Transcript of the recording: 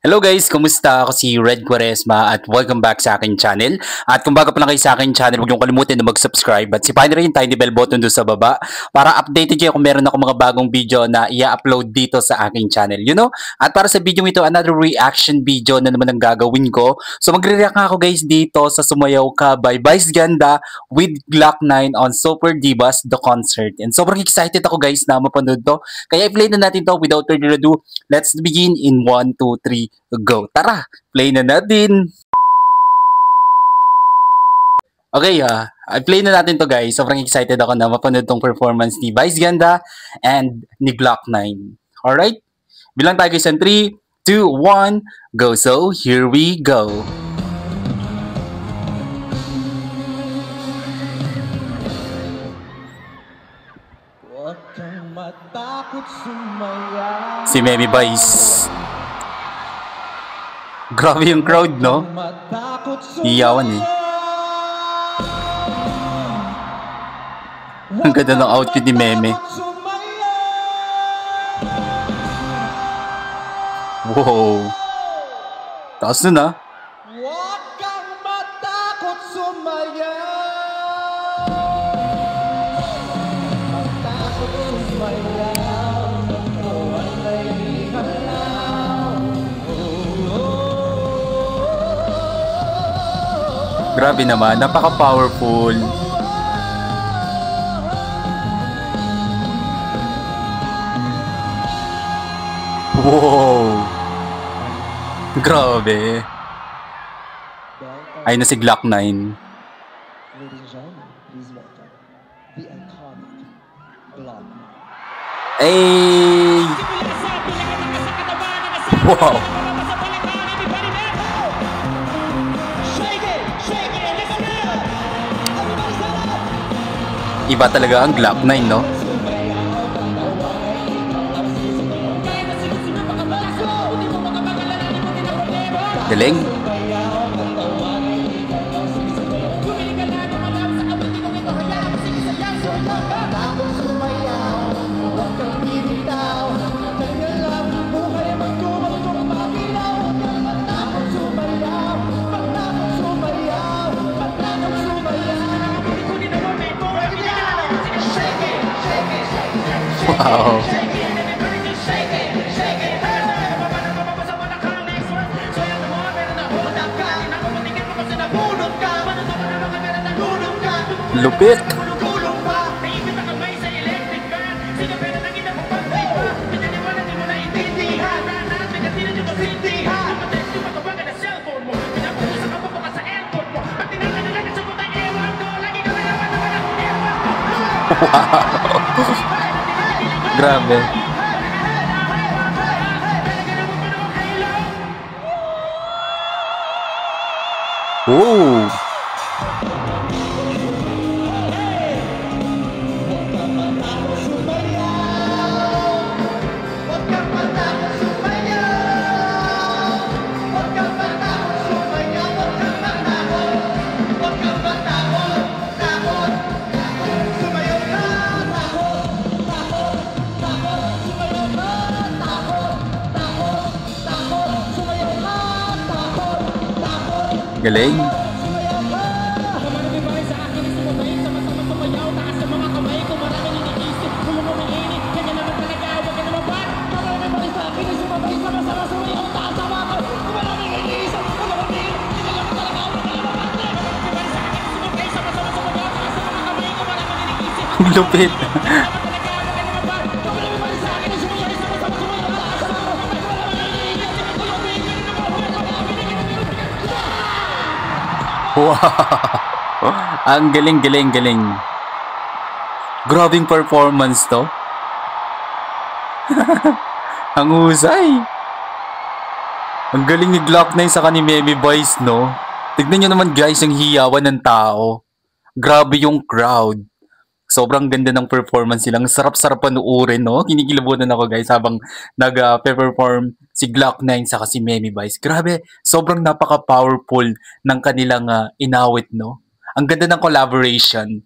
Hello guys, kumusta? Ako si Red Quaresma at welcome back sa aking channel. At kung bago pa lang kayo sa aking channel, huwag niyong kalimutan na mag-subscribe at sipahin na rin yung tiny bell button doon sa baba para updated kayo kung meron ako mga bagong video na i-upload dito sa aking channel. At para sa video ito, another reaction video na naman ang gagawin ko. So magre-react ako guys dito sa Sumayaw Ka by Vice Ganda with Glock 9 on Super Divas The Concert. And sobrang excited ako guys na mapanood to. Kaya i-play na natin to without further ado. Let's begin in 1, 2, 3. Go. Tara, play na natin. Okay, I-play na natin to guys. Sobrang excited ako na mapanood tong performance ni Vice Ganda and ni Glock 9. Alright? Bilang tayo guys, 3, 2, 1, go. So, here we go. Huwag kang matakot sumaya. Si Memi Vice. Grabe yung crowd, no? Iyawan eh. Ang ganda ng outfit ni Meme. Wow. Taas nun ah. Huwag kang matakot sumaya. Matakot sumaya. Grabe naman, napaka-powerful. Wow! Grabe. Ayun na si Glock 9. Ladies and gentlemen, please welcome the iconic Glock 9. Ay! Wow! Iba talaga ang Glock 9, no? Galing. Wow. Lupit. Wow. Grabe. Oh. Galing. Lupit. Wow! Ang galing. Grabing performance to. Ang husay. Ang galing ni Glock 9 sa ni Meme Vice, no? Tignan nyo naman guys, ang hiyawan ng tao. Grabe yung crowd. Sobrang ganda ng performance nila. Ang sarap-sarap panuorin, no? Kinikilabutan ako guys habang nag-perform si Glock 9 sa si Meme Vice. Grabe, sobrang napaka-powerful ng kanilang inawit, no? Ang ganda ng collaboration